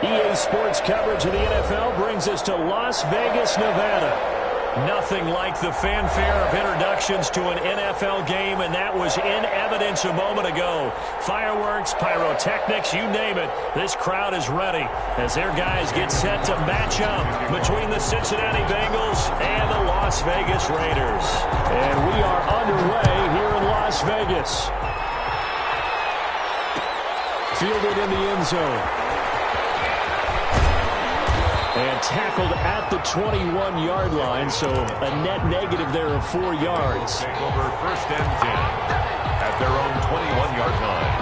EA Sports coverage of the NFL brings us to Las Vegas, Nevada. Nothing like the fanfare of introductions to an NFL game, and that was in evidence a moment ago. Fireworks, pyrotechnics, you name it. This crowd is ready as their guys get set to match up between the Cincinnati Bengals and the Las Vegas Raiders. And we are underway here in Las Vegas. Fielded in the end zone. And tackled at the 21-yard line, so a net negative there of 4 yards. Take over 1st and 10 at their own 21-yard line.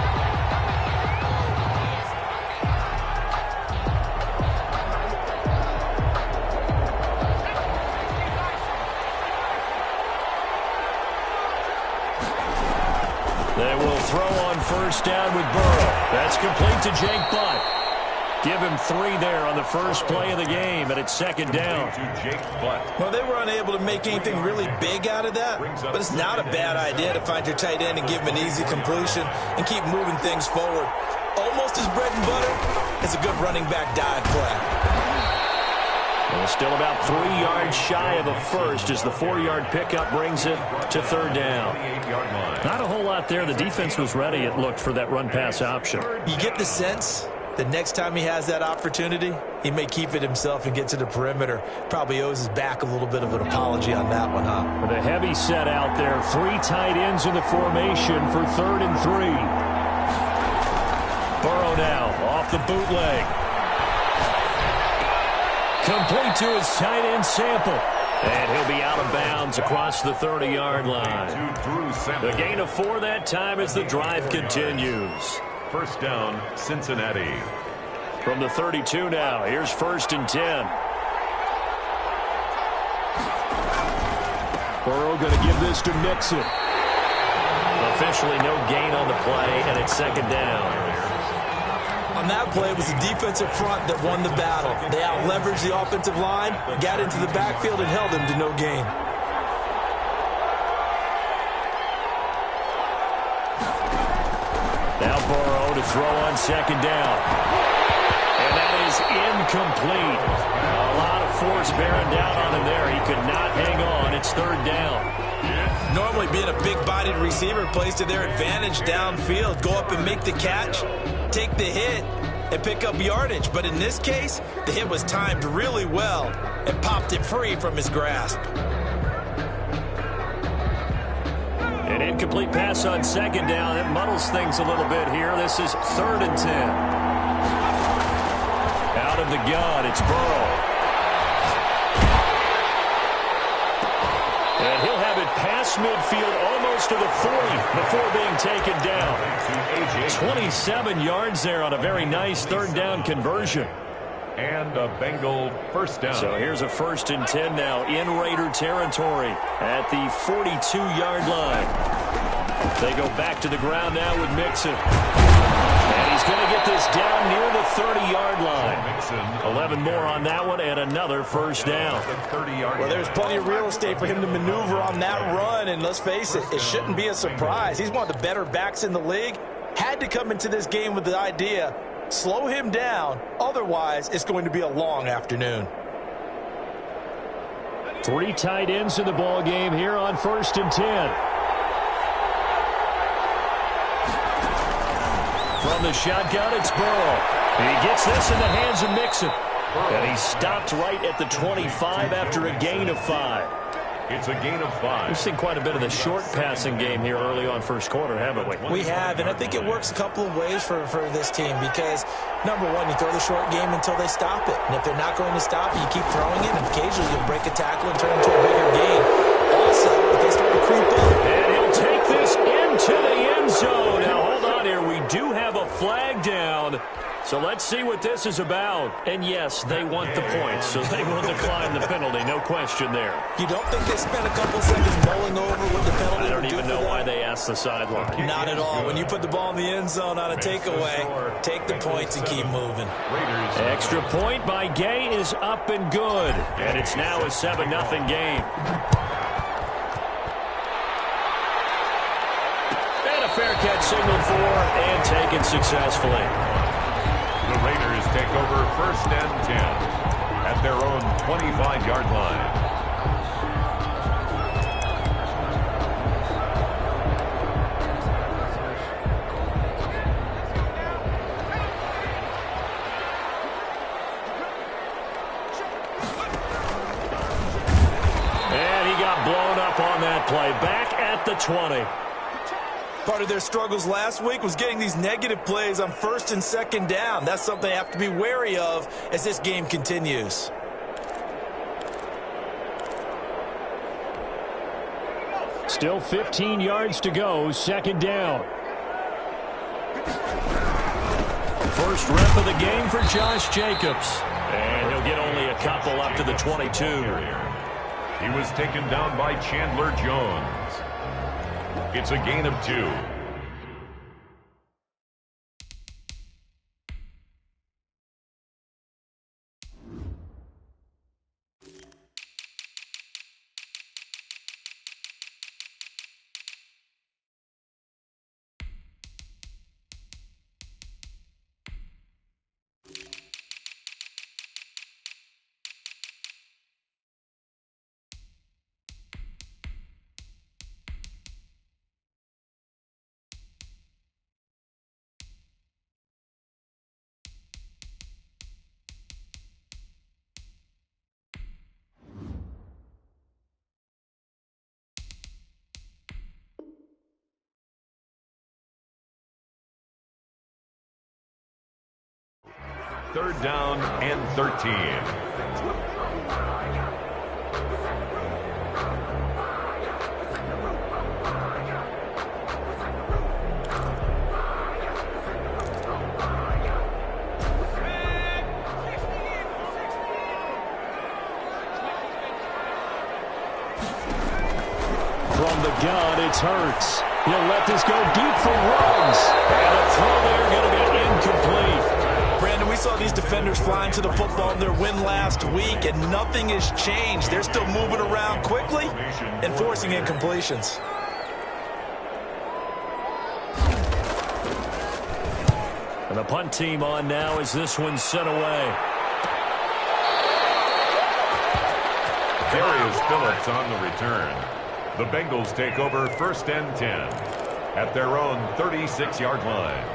They will throw on 1st down with Burrow. That's complete to Jake Butt. Give him 3 there on the first play of the game, and it's 2nd down. Well, they were unable to make anything really big out of that, but it's not a bad idea to find your tight end and give him an easy completion and keep moving things forward. Almost as bread and butter as a good running back dive play. Well, still about 3 yards shy of a first as the 4-yard pickup brings it to 3rd down. Not a whole lot there. The defense was ready, it looked, for that run-pass option. You get the sense the next time he has that opportunity, he may keep it himself and get to the perimeter. Probably owes his back a little bit of an apology on that one, huh? With a heavy set out there, 3 tight ends in the formation for 3rd and 3. Burrow now off the bootleg. Complete to his tight end Sample. And he'll be out of bounds across the 30-yard line. The gain of 4 that time as the drive continues. 1st down, Cincinnati. From the 32 now, here's 1st and 10. Burrow going to give this to Mixon. Officially no gain on the play, and it's 2nd down. On that play, it was the defensive front that won the battle. They out-leveraged the offensive line, got into the backfield, and held him to no gain. Now Burrow to throw on 2nd down. And that is incomplete. A lot of force bearing down on him there. He could not hang on. It's 3rd down. Normally being a big-bodied receiver plays to their advantage downfield. Go up and make the catch, take the hit, and pick up yardage. But in this case, the hit was timed really well and popped it free from his grasp. An incomplete pass on 2nd down. It muddles things a little bit here. This is 3rd and 10. Out of the gun, it's Burrow. And he'll have it past midfield almost to the 40 before being taken down. 27 yards there on a very nice 3rd down conversion. And a Bengal 1st down. So here's a 1st and 10 now in Raider territory at the 42-yard line. They go back to the ground now with Mixon. And he's going to get this down near the 30-yard line. 11 more on that one and another 1st down. Well, there's plenty of real estate for him to maneuver on that run. And let's face it, it shouldn't be a surprise. He's one of the better backs in the league. Had to come into this game with the idea, slow him down. Otherwise, it's going to be a long afternoon. 3 tight ends in the ball game here on 1st and 10. From the shotgun, it's Burrow. He gets this in the hands of Mixon. And he's stopped right at the 25 after a gain of 5. It's a gain of 5. We've seen quite a bit of the short passing game here early on 1st quarter, haven't we? We have, and I think it works a couple of ways for this team because, number one, you throw the short game until they stop it. And if they're not going to stop it, you keep throwing it, and occasionally you'll break a tackle and turn it into a bigger gain. Also, if they start to creep up. And he'll take this into the end zone. Now, hold on here. We do have a flag down. So let's see what this is about. And yes, they want the points, so they will decline the penalty. No question there. You don't think they spent a couple seconds mulling over what the penalty I don't would do even know why they asked the sideline. Not at all. When you put the ball in the end zone on a takeaway, take the points and keep moving. Extra point by Gay is up and good. And it's now a 7-0 game. And a fair catch signaled for and taken successfully. The Raiders take over 1st and 10 at their own 25-yard line. On that play, back at the 20. Part of their struggles last week was getting these negative plays on 1st and 2nd down. That's something they have to be wary of as this game continues. Still 15 yards to go, 2nd down. First rep of the game for Josh Jacobs. And he'll get only a couple up to the 22. He was taken down by Chandler Jones. It's a gain of 2. Third down and 13. From the gun, it's Hurts. He'll let this go deep for Ruggs. And a throw there going to be incomplete. Brandon, we saw these defenders flying to the football in their win last week, and nothing has changed. They're still moving around quickly and forcing incompletions. And the punt team on now as this one's sent away. Darius Phillips on the return. The Bengals take over 1st and 10 at their own 36-yard line.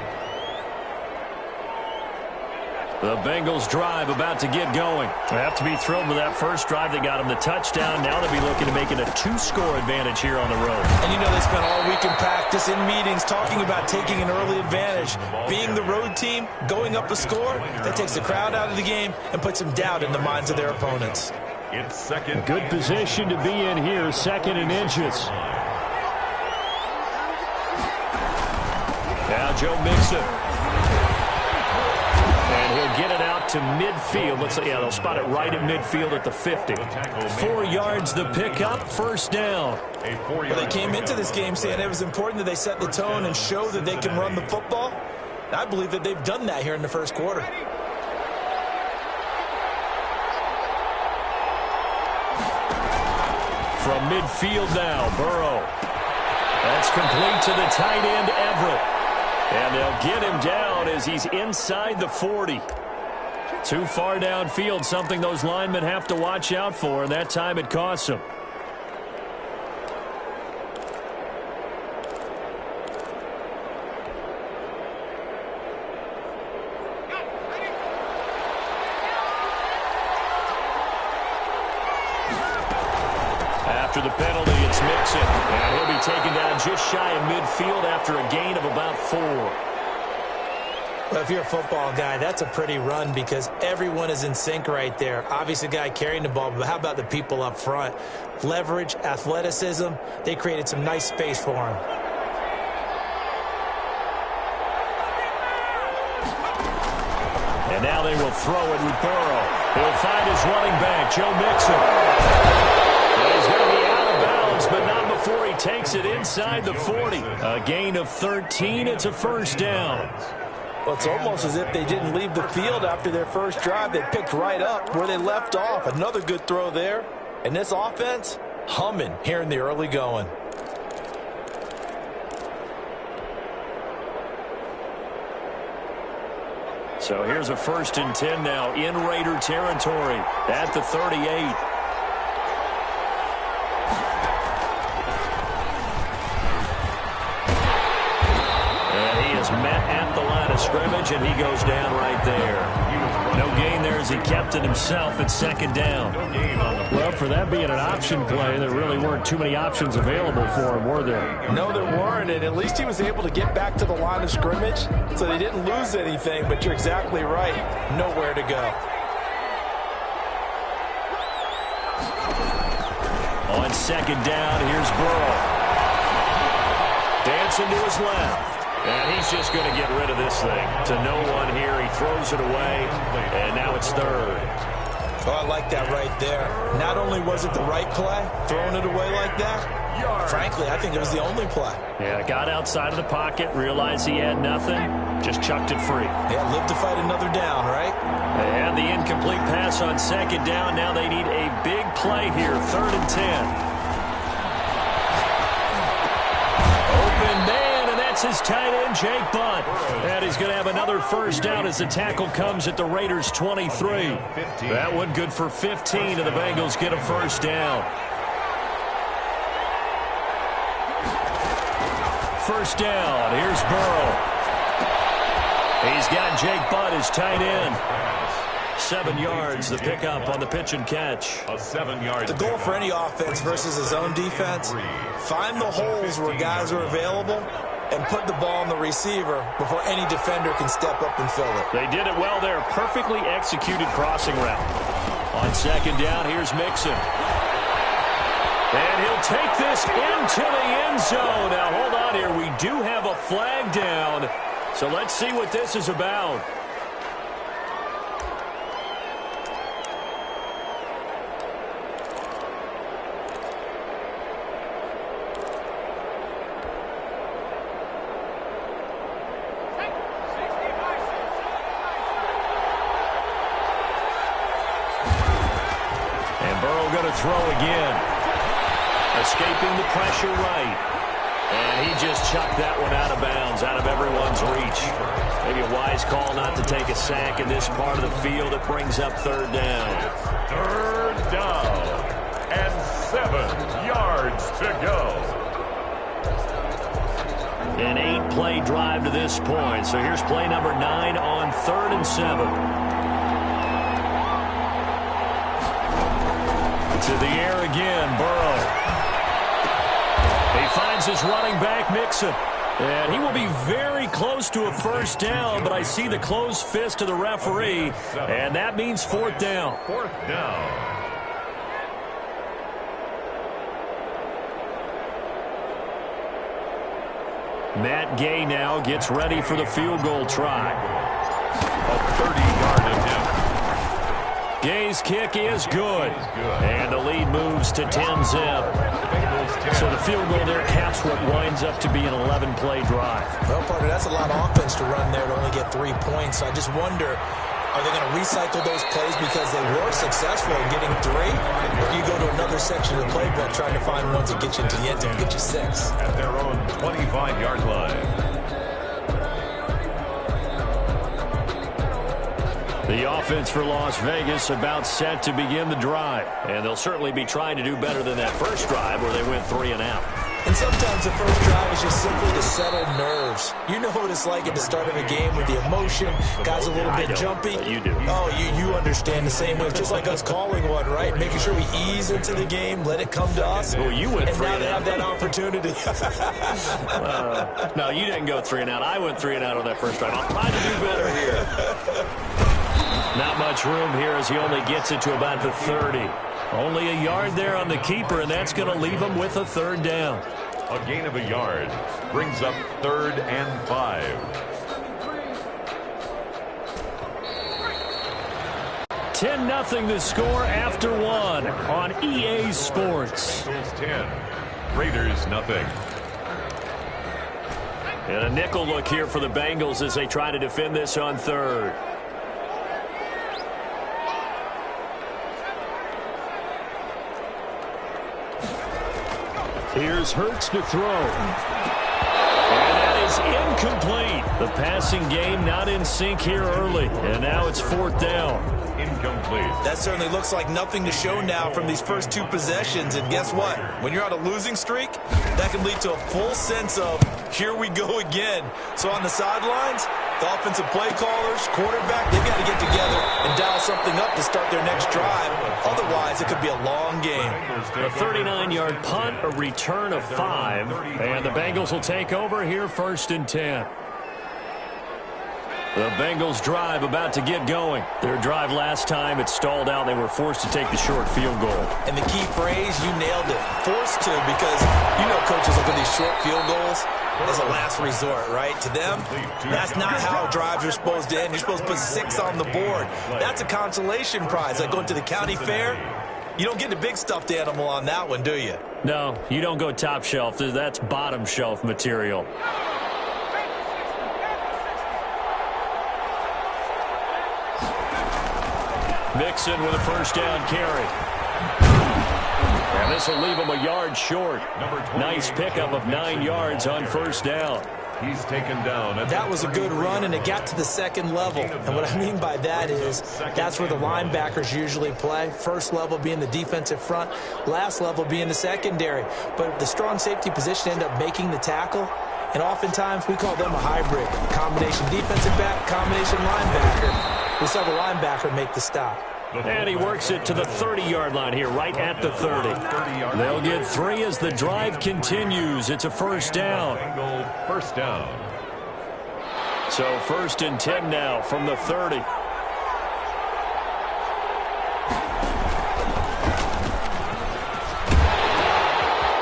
The Bengals drive about to get going. They have to be thrilled with that first drive. They got them the touchdown. Now they'll be looking to make it a 2-score advantage here on the road. And you know they spent all week in practice, in meetings, talking about taking an early advantage. Being the road team, going up a score, that takes the crowd out of the game and puts some doubt in the minds of their opponents. It's second. Good position to be in here, 2nd and inches. Now Joe Mixon. And he'll get it out to midfield. Let's say, yeah, they'll spot it right at midfield at the 50. 4 yards the pickup, 1st down. Well, they came into this game saying it was important that they set the tone and show that they can run the football. And I believe that they've done that here in the first quarter. From midfield now, Burrow. That's complete to the tight end, Everett. And they'll get him down as he's inside the 40. Too far downfield, something those linemen have to watch out for, and that time it costs them. After the penalty, it's Mixon, and he'll be taken down just shy of midfield after a gain of about 4. Well, if you're a football guy, that's a pretty run because everyone is in sync right there. Obviously, the guy carrying the ball, but how about the people up front? Leverage, athleticism, they created some nice space for him. And now they will throw it with Burrow. He'll find his running back, Joe Mixon. He's going to be out of bounds, but not before he takes it inside the 40. A gain of 13. It's a 1st down. Well, it's almost as if they didn't leave the field after their first drive. They picked right up where they left off. Another good throw there. And this offense, humming here in the early going. So here's a 1st and 10 now in Raider territory at the 38. Met at the line of scrimmage, and he goes down right there. No gain there as he kept it himself at 2nd down. Well, for that being an option play, there really weren't too many options available for him, were there? No, there weren't, and at least he was able to get back to the line of scrimmage, so they didn't lose anything, but you're exactly right. Nowhere to go. On 2nd down, here's Burrow. Dancing to his left. And he's just going to get rid of this thing. To no one here. He throws it away, and now it's 3rd. Oh, I like that right there. Not only was it the right play, throwing it away like that, frankly, I think it was the only play. Yeah, got outside of the pocket, realized he had nothing, just chucked it free. Yeah, live to fight another down, right? They had the incomplete pass on 2nd down. Now they need a big play here, 3rd and 10. His tight end, Jake Butt. And he's going to have another 1st down as the tackle comes at the Raiders' 23. That one good for 15, and the Bengals get a 1st down. 1st down. Here's Burrow. He's got Jake Butt, his tight end. 7 yards, the pickup on the pitch and catch. A 7-yard. The goal for any offense versus his own defense, find the holes where guys are available and put the ball on the receiver before any defender can step up and fill it. They did it well there. Perfectly executed crossing route. On 2nd down, here's Mixon. And he'll take this into the end zone. Now, hold on here. We do have a flag down. So let's see what this is about. Throw again. Escaping the pressure right. And he just chucked that one out of bounds, out of everyone's reach. Maybe a wise call not to take a sack in this part of the field. It brings up 3rd down. It's 3rd down. And 7 yards to go. An 8-play drive to this point. So here's play number 9 on 3rd and 7. To the air again, Burrow. He finds his running back, Mixon. And he will be very close to a 1st down, but I see the closed fist of the referee, and that means 4th down. 4th down. Matt Gay now gets ready for the field goal try. A 30-yard attempt. Gay's kick is good. And the lead moves to 10-zip. So the field goal there caps what winds up to be an 11-play drive. Well, partner, that's a lot of offense to run there to only get 3 points. So I just wonder, are they going to recycle those plays because they were successful in getting 3? Or do you go to another section of the playbook trying to find ones that get you into the end zone and get you 6? At their own 25-yard line. The offense for Las Vegas about set to begin the drive. And they'll certainly be trying to do better than that first drive where they went 3 and out. And sometimes the first drive is just simply to settle nerves. You know what it's like at the start of a game with the emotion. Guys a little bit jumpy. You do. Oh, you understand the same way. It's just like us calling one, right? Making sure we ease into the game, let it come to us. Well, you went 3 and now and they out. have that opportunity. No, you didn't go 3 and out. I went 3 and out on that first drive. I'll try to do better here. Not much room here as he only gets it to about the 30. Only a yard there on the keeper, and that's going to leave him with a 3rd down. A gain of a yard brings up 3rd and 5. 10-0 the score after 1 on EA Sports. Bengals 10, Raiders nothing. And a nickel look here for the Bengals as they try to defend this on 3rd. Here's Hurts to throw. And that is incomplete. The passing game not in sync here early. And now it's 4th down. Incomplete. That certainly looks like nothing to show now from these first 2 possessions. And guess what? When you're on a losing streak, that can lead to a full sense of, here we go again. So on the sidelines, the offensive play callers, quarterback, they've got to get together and dial something up to start their next drive. Otherwise, it could be a long game. A 39-yard punt, a return of 5. And the Bengals will take over here 1st and 10. The Bengals drive about to get going. Their drive last time, it stalled out. They were forced to take the short field goal. And the key phrase, you nailed it, forced to, because you know coaches look at these short field goals as a last resort, right? To them, that's not how drives are supposed to end. You're supposed to put 6 on the board. That's a consolation prize. Like going to the county fair, you don't get the big stuffed animal on that one, do you? No, you don't go top shelf. That's bottom shelf material. Mixon with a 1st down carry. And this will leave him a yard short. Nice pickup of 9 yards on 1st down. He's taken down. That was a good run, and it got to the 2nd level. And what I mean by that is that's where the linebackers usually play. First level being the defensive front, last level being the secondary. But the strong safety position ended up making the tackle. And oftentimes we call them a hybrid. Combination defensive back, combination linebacker. We saw the linebacker make the stop. And he works it to the 30-yard line here, right at the 30. They'll get 3 as the drive continues. It's a 1st down. 1st down. So 1st and 10 now from the 30.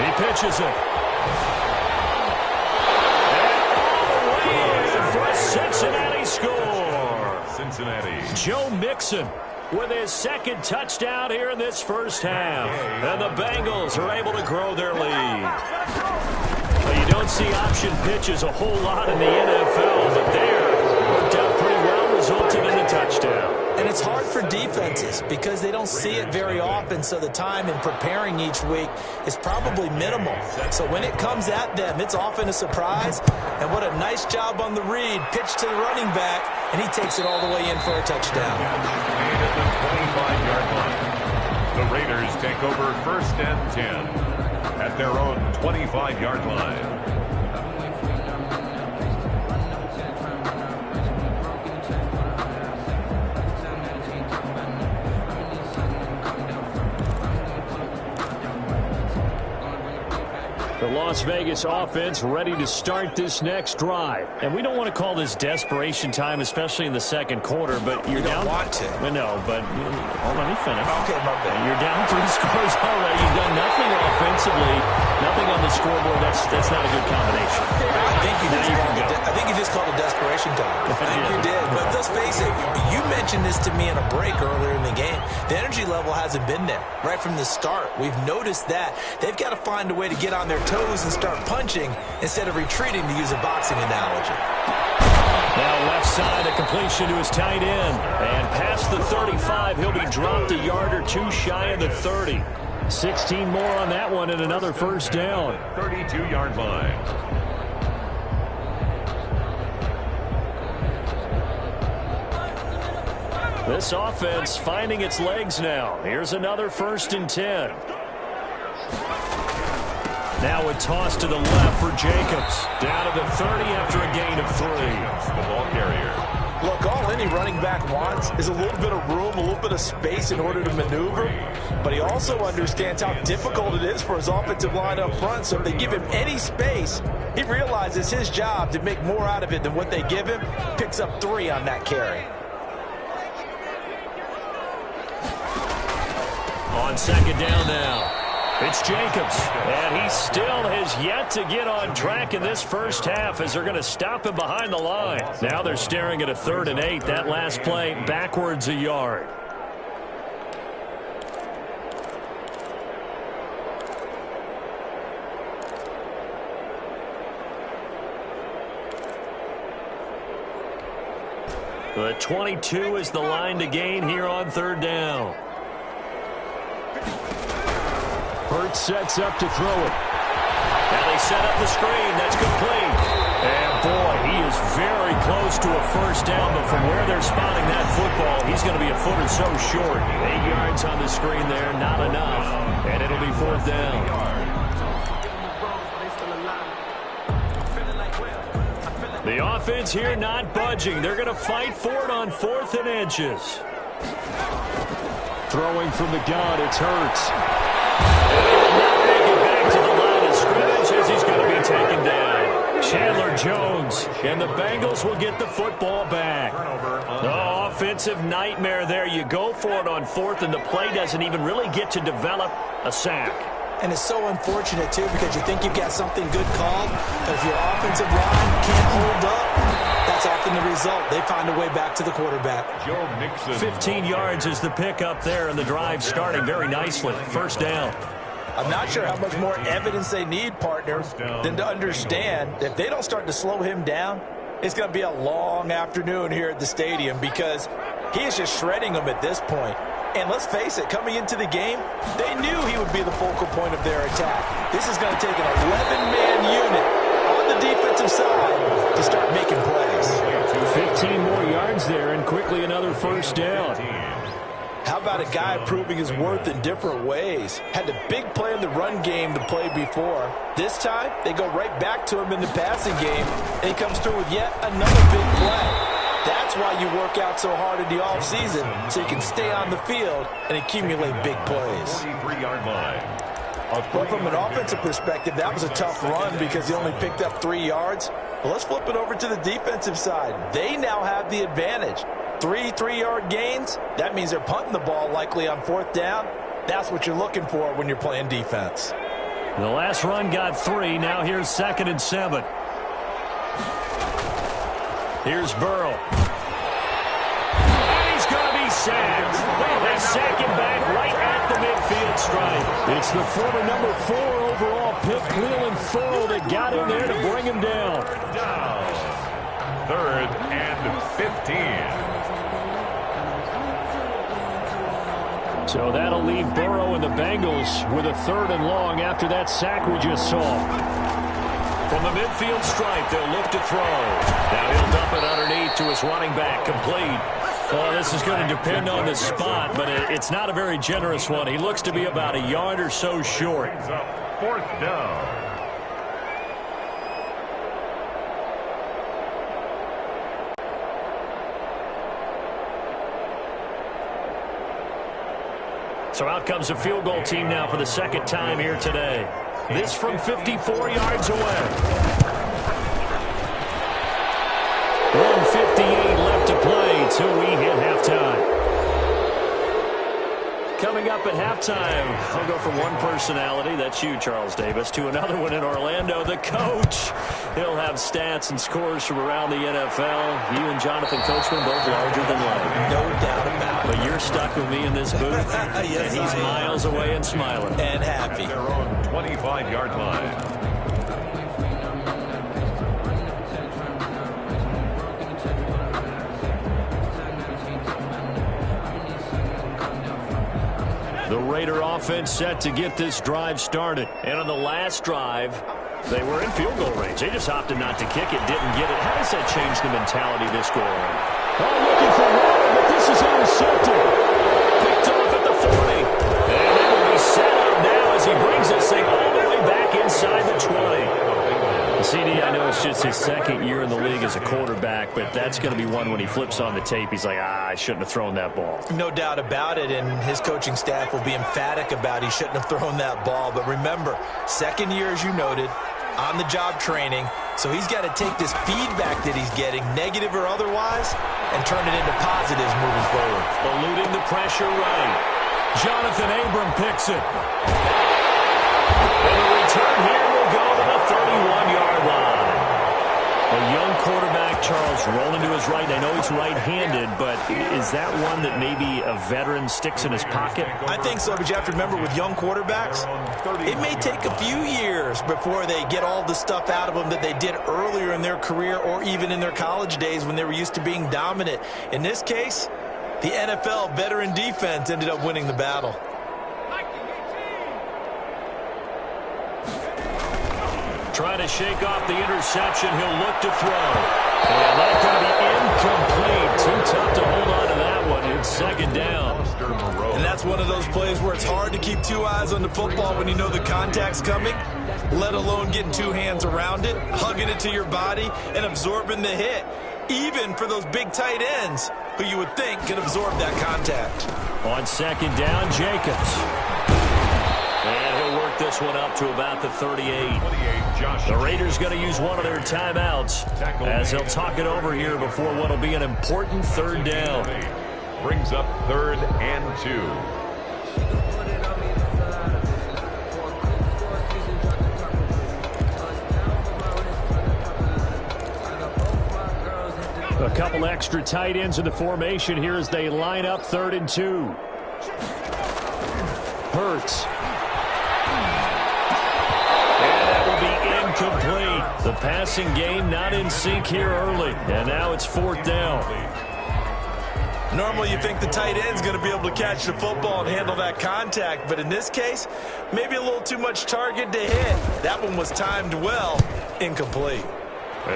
He pitches it. For a Cincinnati score. Cincinnati. Joe Mixon with his 2nd touchdown here in this 1st half. And the Bengals are able to grow their lead. Well, you don't see option pitches a whole lot in the NFL, but there worked out pretty well, resulted in a touchdown. And it's hard for defenses because they don't see it very often, so the time in preparing each week is probably minimal. So when it comes at them, it's often a surprise. And what a nice job on the read. Pitch to the running back, and he takes it all the way in for a touchdown. At the 25-yard line. The Raiders take over 1st and 10 at their own 25-yard line. The Las Vegas offense ready to start this next drive. And we don't want to call this desperation time, especially in the 2nd quarter, but you're down. You don't want to. No, but hold on, let me finish. Okay, my bad. You're down 3 scores already. You've done nothing offensively, nothing on the scoreboard. That's not a good combination. I think you just called it desperation time. I think you did. But let's face it, you mentioned this to me in a break earlier in the game. The energy level hasn't been there right from the start. We've noticed that. They've got to find a way to get on their toes and start punching instead of retreating, to use a boxing analogy. Now left side, a completion to his tight end. And past the 35, he'll be dropped a yard or 2 shy of the 30. 16 more on that one and another 1st down. 32-yard line. This offense finding its legs now. Here's another 1st and 10. Now a toss to the left for Jacobs. Down to the 30 after a gain of 3. The ball carrier. Look, all any running back wants is a little bit of room, a little bit of space in order to maneuver. But he also understands how difficult it is for his offensive line up front. So if they give him any space, he realizes his job to make more out of it than what they give him. Picks up 3 on that carry. On 2nd down now. It's Jacobs, and he still has yet to get on track in this 1st half as they're going to stop him behind the line. Now they're staring at a 3rd and 8. That last play backwards a yard. The 22 is the line to gain here on 3rd down. Hurts sets up to throw it. Now they set up the screen. That's complete. And boy, he is very close to a first down, but from where they're spotting that football, he's going to be a foot or so short. 8 yards on the screen there, not enough, and it'll be fourth down. The offense here not budging. They're going to fight for it on 4th and inches. Throwing from the gun, it's Hurts. Not make it back to the line of scrimmage as he's going to be taken down. Chandler Jones, and the Bengals will get the football back. Oh, offensive nightmare there. You go for it on 4th, and the play doesn't even really get to develop a sack. And it's so unfortunate, too, because you think you've got something good called, but if your offensive line can't hold up, that's often the result. They find a way back to the quarterback. 15 yards is the pickup there, and the drive starting very nicely. First down. I'm not sure how much more evidence they need, partner, than to understand that if they don't start to slow him down, it's going to be a long afternoon here at the stadium because he is just shredding them at this point. And let's face it, coming into the game, they knew he would be the focal point of their attack. This is going to take an 11-man unit on the defensive side to start making plays. 15 more yards there, and quickly another first down. How about a guy proving his worth in different ways? Had a big play in the run game to play before. This time, they go right back to him in the passing game, and he comes through with yet another big play. That's why you work out so hard in the offseason, so you can stay on the field and accumulate big plays. 43-yard line. But from an offensive perspective, that was a tough run because he only picked up 3 yards. Well, let's flip it over to the defensive side. They now have the advantage. 3 3-yard gains, that means they're punting the ball likely on 4th down. That's what you're looking for when you're playing defense. The last run got 3. Now here's 2nd and 7. Here's Burrow. And he's going to be sacked. They sack him back right at the midfield stripe. It's the former number 4 overall pick, Cleveland Thorough, that got in there to bring him down. 3rd and 15. So that'll leave Burrow and the Bengals with a 3rd and long after that sack we just saw. From the midfield stripe, they'll look to throw. Now he'll dump it underneath to his running back, complete. Well, this is going to depend on the spot, but it's not a very generous one. He looks to be about a yard or so short. 4th down. So out comes a field goal team now for the 2nd time here today. This from 54 yards away. 1:58 left to play till we hit halftime. Coming up at halftime, I'll go from one personality, that's you, Charles Davis, to another one in Orlando, the coach. He'll have stats and scores from around the NFL. You and Jonathan Coachman both larger than life. No doubt about it. But you're stuck with me in this booth, Yes, and he's miles away and smiling. And happy. Their own 25-yard line. The Raider offense set to get this drive started. And on the last drive, they were in field goal range. They just opted not to kick it, didn't get it. How does that change the mentality this go around? Oh, looking for Waller, but this is intercepted. Picked off at the 40. And it will be set up now as he brings this thing all the way back inside the 20. CD, I know it's just his 2nd year in the league as a quarterback, but that's going to be one when he flips on the tape. He's like, I shouldn't have thrown that ball. No doubt about it, and his coaching staff will be emphatic about he shouldn't have thrown that ball. But remember, 2nd year, as you noted, on-the-job training, so he's got to take this feedback that he's getting, negative or otherwise, and turn it into positives moving forward. Eluding the pressure right. Jonathan Abram picks it. And the return here will go to the 31-yard line. A young quarterback, Charles, rolling to his right. I know he's right-handed, but is that one that maybe a veteran sticks in his pocket? I think so, but you have to remember with young quarterbacks, it may take a few years before they get all the stuff out of them that they did earlier in their career or even in their college days when they were used to being dominant. In this case, the NFL veteran defense ended up winning the battle. Trying to shake off the interception. He'll look to throw. And that's going to be where it's hard to keep two eyes on the football when you know the contact's coming, let alone getting two hands around it, hugging it to your body, and absorbing the hit, even for those big tight ends who you would think could absorb that contact. On second down, Jacobs. And he'll work this one up to about the 38. The Raiders going to use one of their timeouts as they'll talk it over here before what will be an important third down. Brings up 3rd and 2. A couple extra tight ends in the formation here as they line up 3rd and 2. Hurts. And that will be incomplete. The passing game not in sync here early. And now it's 4th down. Normally you think the tight end's going to be able to catch the football and handle that contact, but in this case, maybe a little too much target to hit. That one was timed well, incomplete.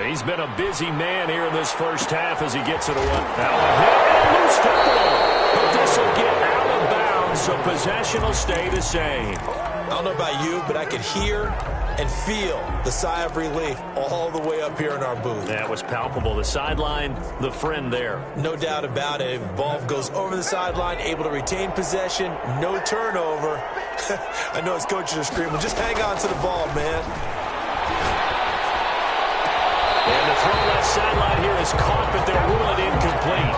He's been a busy man here in this first half as he gets it away. Now a hit and loose football. But this will get out of bounds, so possession will stay the same. I don't know about you, but I could hear and feel the sigh of relief all the way up here in our booth. That was palpable. The sideline, the friend there. No doubt about it. If the ball goes over the sideline, able to retain possession, no turnover. I know his coaches are screaming, just hang on to the ball, man. And the throw left sideline here is caught, but they'll rule it incomplete.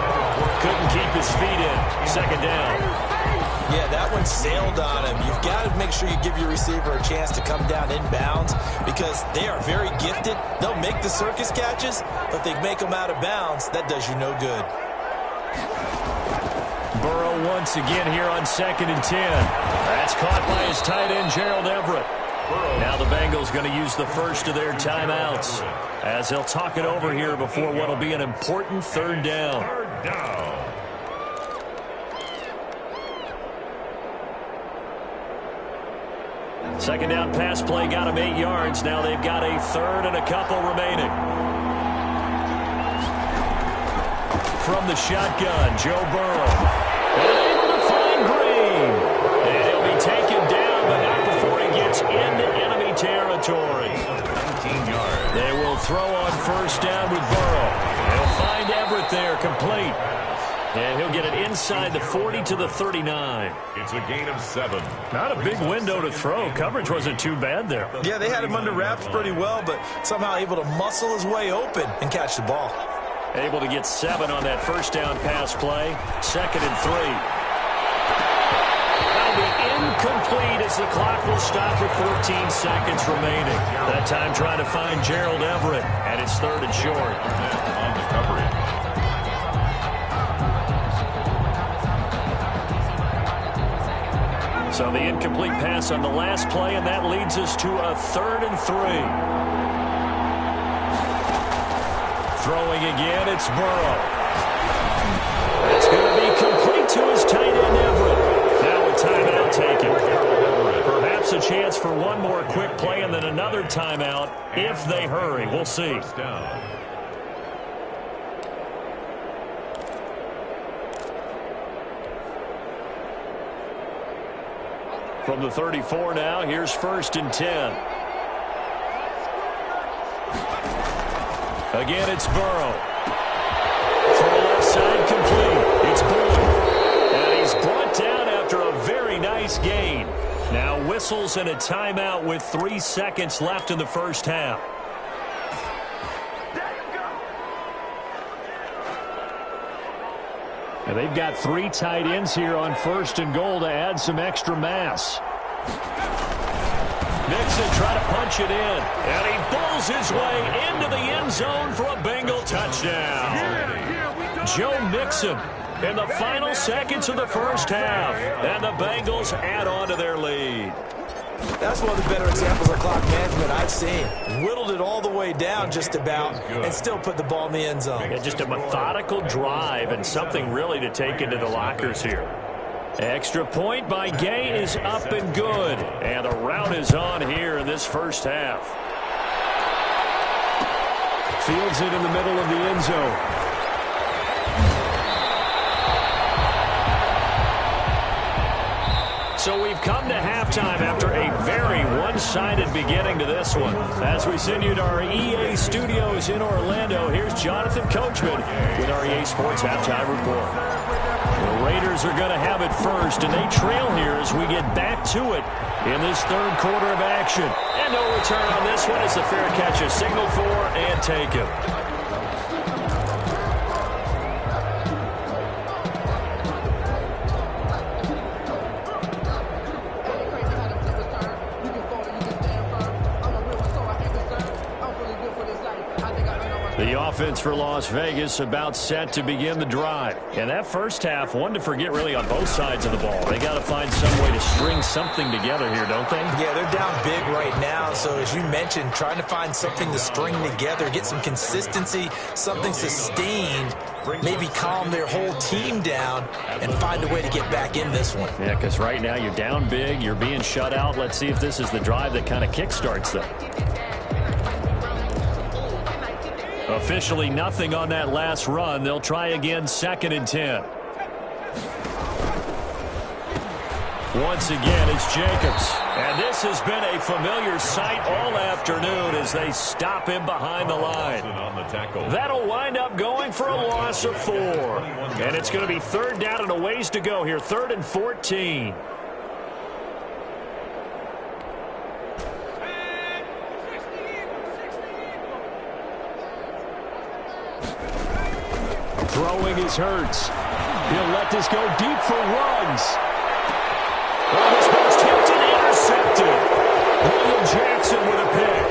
Couldn't keep his feet in. Second down. Yeah, that one sailed on him. You've got to make sure you give your receiver a chance to come down inbounds because they are very gifted. They'll make the circus catches, but if they make them out of bounds, that does you no good. Burrow once again here on 2nd and 10. That's caught by his tight end, Gerald Everett. Now the Bengals going to use the first of their timeouts as they'll talk it over here before what will be an important third down. Third down. Second down pass play got him 8 yards. Now they've got a third and a couple remaining. From the shotgun, Joe Burrow. And able to find Green. And he'll be taken down, but not before he gets into enemy territory. 19 yards. They will throw on first down with Burrow. They'll find Everett there, complete. And he'll get it inside the 40 to the 39. It's a gain of 7. Not a big window to throw. Coverage wasn't too bad there. Yeah, they had him under wraps pretty well, but somehow able to muscle his way open and catch the ball. Able to get 7 on that first down pass play. 2nd and 3. That'll be incomplete as the clock will stop with 14 seconds remaining. That time trying to find Gerald Everett, and it's 3rd and short. On the coverage. So the incomplete pass on the last play, and that leads us to a 3rd and 3. Throwing again, it's Burrow. It's going to be complete to his tight end, Everett. Now a timeout taken. Perhaps a chance for one more quick play and then another timeout if they hurry. We'll see. First down. From the 34 now, here's 1st and 10. Again, it's Burrow. Throw left side complete. It's Burrow. And he's brought down after a very nice gain. Now whistles and a timeout with 3 seconds left in the first half. And they've got 3 tight ends here on 1st and goal to add some extra mass. Mixon trying to punch it in. And he bulls his way into the end zone for a Bengal touchdown. Joe Mixon in the final seconds of the first half. And the Bengals add on to their lead. That's one of the better examples of clock management I've seen. Whittled it all the way down just about and still put the ball in the end zone. Yeah, just a methodical drive and something really to take into the lockers here. Extra point by Gay is up and good. And the route is on here in this first half. Fields it in the middle of the end zone. So we've come to halftime after a very one-sided beginning to this one. As we send you to our EA studios in Orlando, here's Jonathan Coachman with our EA Sports Halftime Report. The Raiders are going to have it first, and they trail here as we get back to it in this third quarter of action. And no return on this one as the fair catch is signaled for and taken. The offense for Las Vegas about set to begin the drive. And that first half, one to forget really on both sides of the ball. They got to find some way to string something together here, don't they? Yeah, they're down big right now. So as you mentioned, trying to find something to string together, get some consistency, something sustained, maybe calm their whole team down and find a way to get back in this one. Yeah, because right now you're down big, you're being shut out. Let's see if this is the drive that kind of kickstarts them. Officially nothing on that last run. They'll try again, 2nd and 10. Once again, it's Jacobs. And this has been a familiar sight all afternoon as they stop him behind the line. That'll wind up going for a loss of 4. And it's going to be 3rd down and a ways to go here, 3rd and 14. Throwing is Hurts. He'll let this go deep for runs. Oh, this ball's tipped and intercepted. William Jackson with a pick.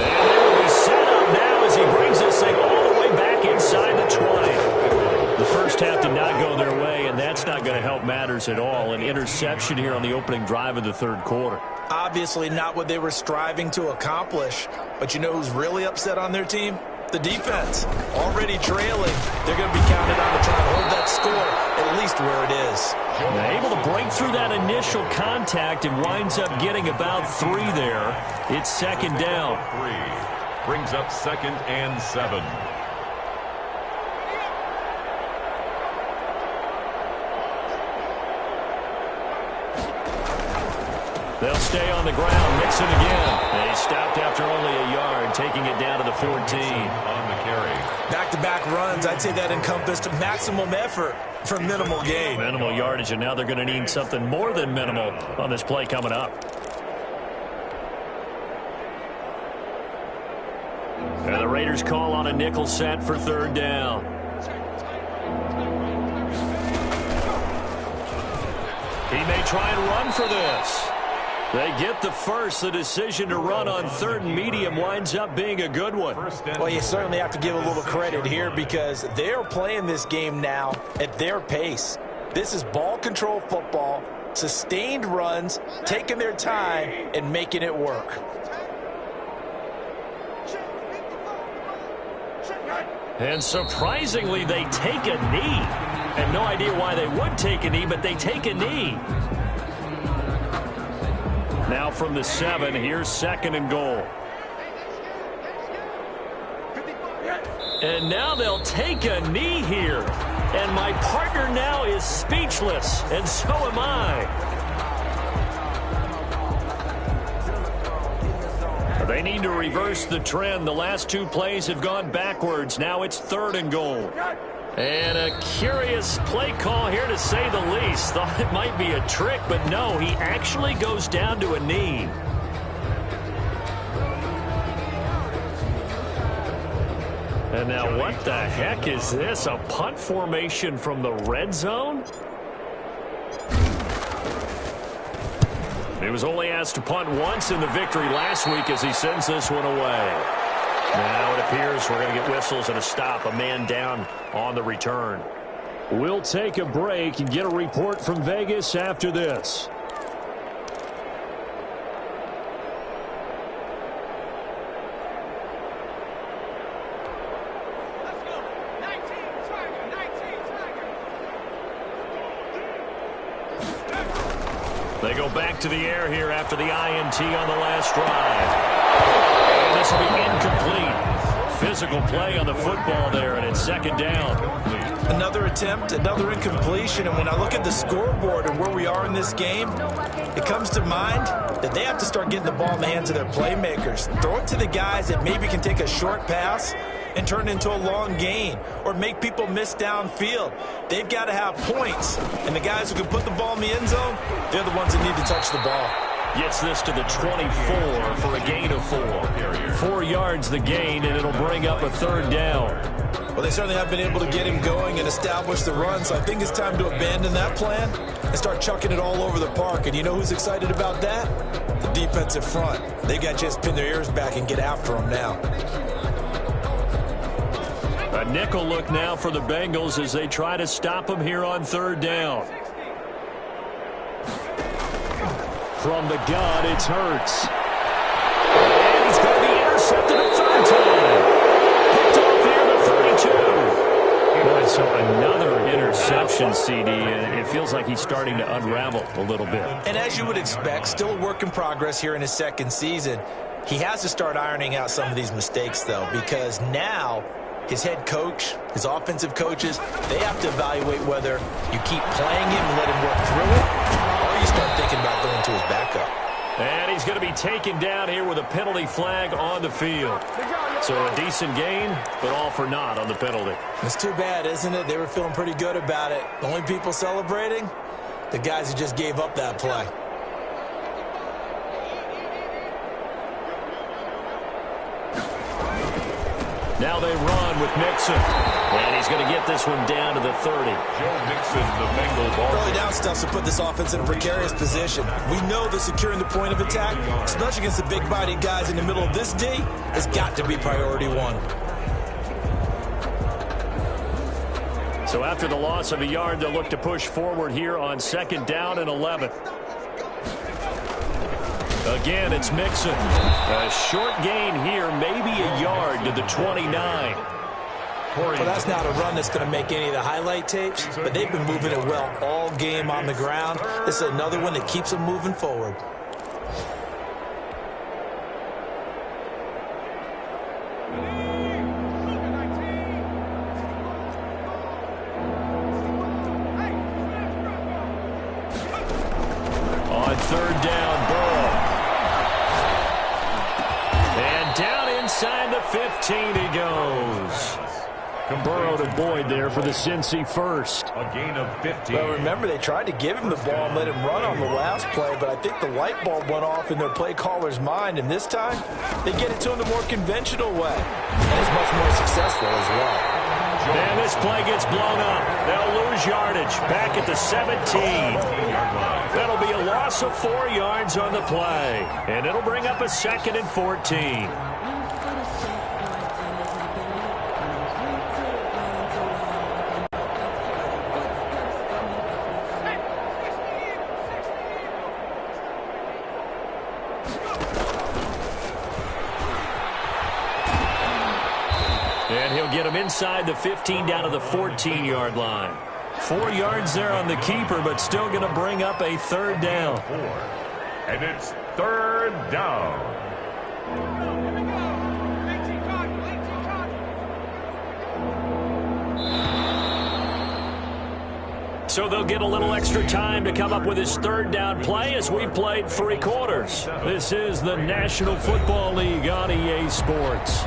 And they will be set up now as he brings this thing all the way back inside the 20. The first half did not go their way, and that's not going to help matters at all. An interception here on the opening drive of the third quarter. Obviously not what they were striving to accomplish. But you know who's really upset on their team? The defense. Already trailing. They're going to be counted on to try and hold that score at least where it is. They're able to break through that initial contact and winds up getting about 3 there. It's 2nd down. 3 brings up 2nd and 7. They'll stay on the ground. Mixon again. They stopped after only a yard, taking it down to the 14. On the carry. Back-to-back runs, I'd say that encompassed maximum effort for minimal gain. Minimal yardage, and now they're going to need something more than minimal on this play coming up. And the Raiders call on a nickel set for 3rd down. He may try and run for this. They get the first. The decision to run on 3rd and medium winds up being a good one. Well, you certainly have to give a little credit here because they're playing this game now at their pace. This is ball control football, sustained runs, taking their time, and making it work. And surprisingly, they take a knee. I have no idea why they would take a knee, but they take a knee. Now from the 7, here's 2nd and goal. And now they'll take a knee here. And my partner now is speechless, and so am I. They need to reverse the trend. The last 2 plays have gone backwards. Now it's 3rd and goal. And a curious play call here, to say the least. Thought it might be a trick, but no, he actually goes down to a knee. And now what the heck is this? A punt formation from the red zone? He was only asked to punt once in the victory last week as he sends this one away. Now it appears we're going to get whistles and a stop. A man down on the return. We'll take a break and get a report from Vegas after this. They go back to the air here after the INT on the last drive. And this will be incomplete. Physical play on the football there, and it's 2nd down. Another attempt, another incompletion, and when I look at the scoreboard and where we are in this game, it comes to mind that they have to start getting the ball in the hands of their playmakers. Throw it to the guys that maybe can take a short pass and turn it into a long gain or make people miss downfield. They've got to have points, and the guys who can put the ball in the end zone, they're the ones that need to touch the ball. Gets this to the 24 for a gain of 4. 4 yards the gain, and it'll bring up a third down. Well, they certainly have been able to get him going and establish the run, so I think it's time to abandon that plan and start chucking it all over the park. And you know who's excited about that? The defensive front. They got to just pin their ears back and get after him now. A nickel look now for the Bengals as they try to stop him here on third down. From the gun, it's Hurts. And he's going to be intercepted a third time. Picked off here at the 32. Boy, so another interception, CD, and it feels like he's starting to unravel a little bit. And as you would expect, still a work in progress here in his second season. He has to start ironing out some of these mistakes, though, because now his head coach, his offensive coaches, they have to evaluate whether you keep playing him and let him work through it, or you start thinking about going to his backup. And he's going to be taken down here with a penalty flag on the field. So a decent gain, but all for naught on the penalty. It's too bad, isn't it? They were feeling pretty good about it. The only people celebrating, the guys who just gave up that play. Now they run with Mixon. And he's going to get this one down to the 30. Joe Mixon, the Bengal ball. Early down stuff to put this offense in a precarious position. We know that securing the point of attack, especially against the big-bodied guys in the middle of this D, has got to be priority one. So after the loss of a yard, they'll look to push forward here on second down and 11. Again, it's Mixon. A short gain here, maybe a yard to the 29. Well, that's not a run that's going to make any of the highlight tapes, but they've been moving it well all game on the ground. This is another one that keeps them moving forward. On third down, Burrow. And down inside the 15 he goes. Burrow to Boyd there for the Cincy first. A gain of 15. Well, remember, they tried to give him the ball and let him run on the last play, but I think the light bulb went off in their play caller's mind, and this time they get it to him the more conventional way, and it's much more successful as well. And this play gets blown up. They'll lose yardage back at the 17. That'll be a loss of 4 yards on the play, and it'll bring up a second and 14. And he'll get him inside the 15 down to the 14-yard line. 4 yards there on the keeper, but still going to bring up a third down. And it's third down. So they'll get a little extra time to come up with his third down play as we've played 3 quarters. This is the National Football League on EA Sports.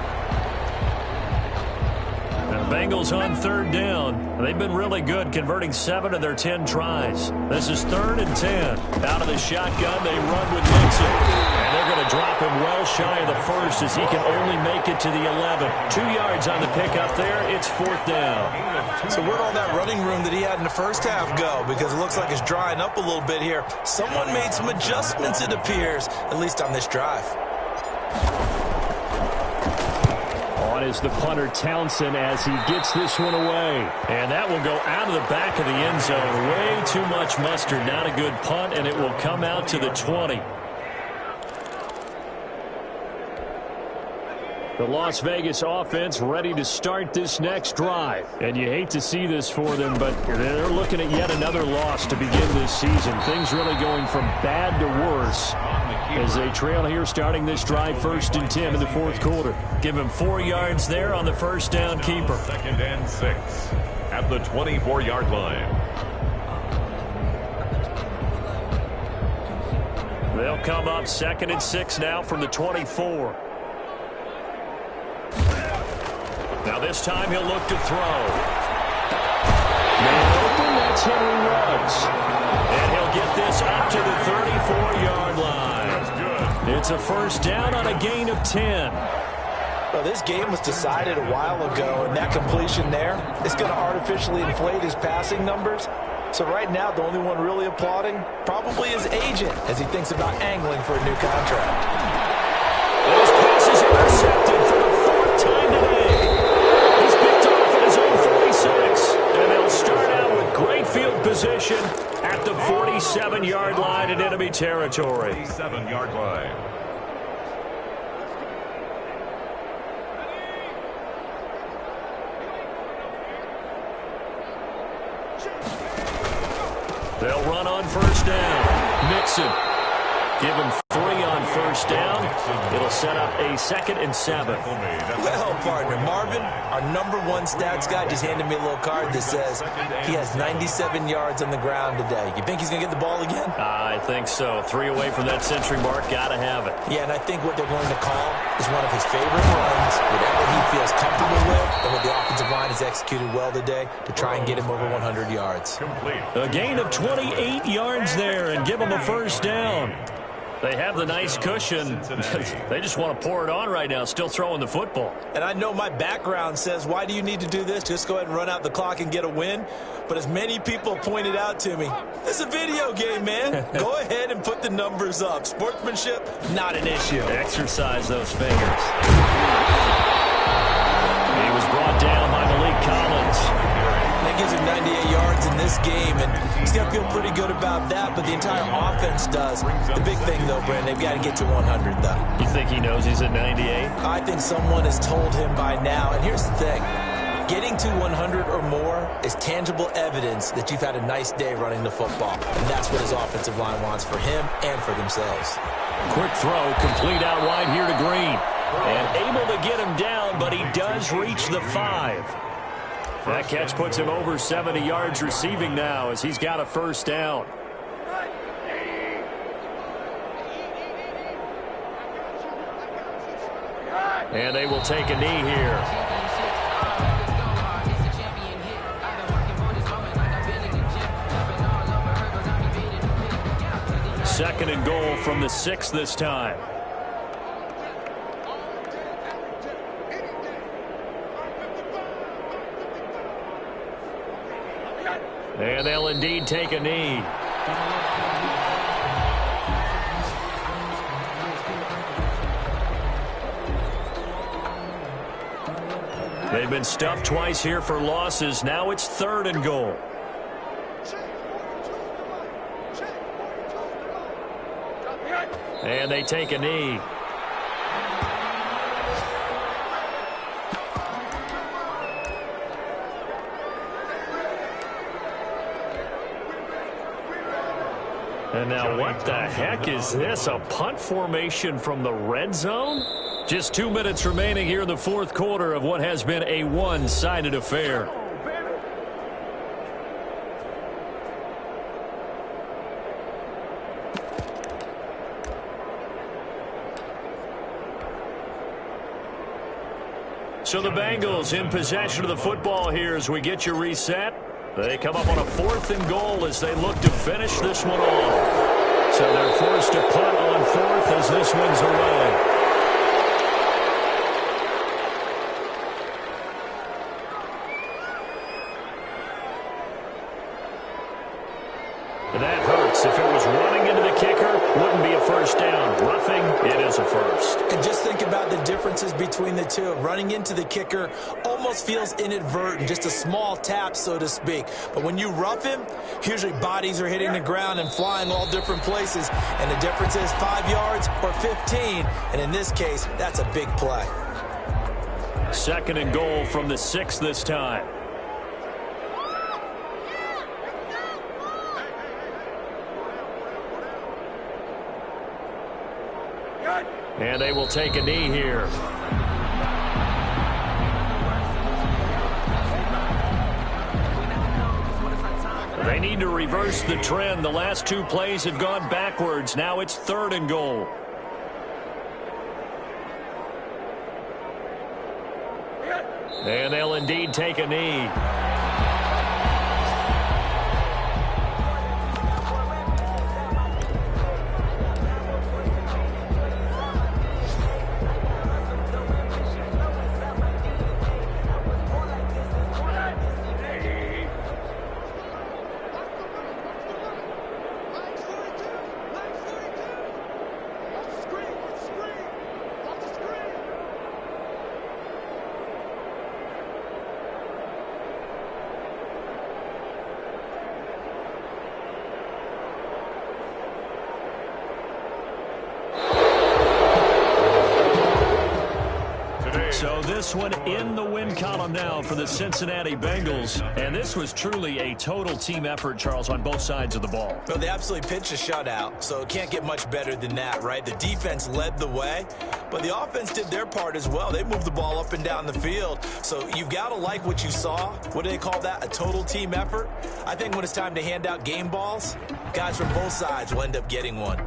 Bengals on third down. They've been really good, converting 7 of their 10 tries. This is 3rd and 10. Out of the shotgun, they run with Mixon. And they're going to drop him well shy of the first as he can only make it to the 11. 2 yards on the pickup there. It's 4th down. So where'd all that running room that he had in the first half go? Because it looks like it's drying up a little bit here. Someone made some adjustments, it appears, at least on this drive. Is the punter Townsend as he gets this one away. And that will go out of the back of the end zone. Way too much mustard. Not a good punt, and it will come out to the 20. The Las Vegas offense ready to start this next drive. And you hate to see this for them, but they're looking at yet another loss to begin this season. Things really going from bad to worse as they trail here starting this drive 1st and 10 in the 4th quarter. Give him 4 yards there on the first down keeper. 2nd and 6 at the 24-yard line. They'll come up 2nd and 6 now from the 24. Now this time he'll look to throw. Man open, that's Henry Ruggs. And he'll get this up to the 34-yard line. It's a first down on a gain of 10. Well, this game was decided a while ago, and that completion there is going to artificially inflate his passing numbers. So right now, the only one really applauding probably his agent as he thinks about angling for a new contract. And his pass is intercepted for the 4th time today. He's picked off at his own 46. And they'll start out with great field position at the 47-yard line in enemy territory. 47-yard line. They'll run on first down. Mixon. Give him 3 on first down. It'll set up a 2nd and 7. Well, partner, Marvin, our #1 stats guy just handed me a little card that says he has 97 yards on the ground today. You think he's going to get the ball again? I think so. 3 away from that century mark. Got to have it. Yeah, and I think what they're going to call is one of his favorite runs, whatever he feels comfortable with, and what the offensive line has executed well today to try and get him over 100 yards. Complete. A gain of 28 yards there and give him a first down. They have the nice cushion. They just want to pour it on right now, still throwing the football. And I know my background says, why do you need to do this? Just go ahead and run out the clock and get a win. But as many people pointed out to me, it's a video game, man. Go ahead and put the numbers up. Sportsmanship, not an issue. Exercise those fingers. He was brought down by Malik Collins. That gives him 98 yards in this game, and he's got to feel pretty good about that, but the entire offense does. The big thing, though, Brandon, they've got to get to 100, though. You think he knows he's at 98? I think someone has told him by now, and here's the thing. Getting to 100 or more is tangible evidence that you've had a nice day running the football, and that's what his offensive line wants for him and for themselves. Quick throw, complete out wide here to Green. And able to get him down, but he does reach the 5. That catch puts him over 70 yards receiving now as he's got a first down. And they will take a knee here. Second and goal from the 6 this time. And they'll indeed take a knee. They've been stuffed twice here for losses. Now it's 3rd and goal. And they take a knee. And now what the heck is this? A punt formation from the red zone? Just 2 minutes remaining here in the 4th quarter of what has been a one-sided affair. So the Bengals in possession of the football here as we get you reset. They come up on a 4th and goal as they look to finish this one off. So they're forced to punt on 4th as this one's away. That hurts. If it was running into the kicker, wouldn't be a first down. Roughing, it is a first. And just think about the differences between the two. Running into the kicker almost feels inadvertent, just a small tap, so to speak. But when you rough him, usually bodies are hitting the ground and flying all different places. And the difference is 5 yards or 15. And in this case, that's a big play. Second and goal from the 6 this time. And they will take a knee here. They need to reverse the trend. The last 2 plays have gone backwards. Now it's 3rd and goal. And they'll indeed take a knee. So this one in the win column now for the Cincinnati Bengals. And this was truly a total team effort, Charles, on both sides of the ball. Well, they absolutely pitched a shutout, so it can't get much better than that, right? The defense led the way, but the offense did their part as well. They moved the ball up and down the field. So you've got to like what you saw. What do they call that? A total team effort? I think when it's time to hand out game balls, guys from both sides will end up getting one.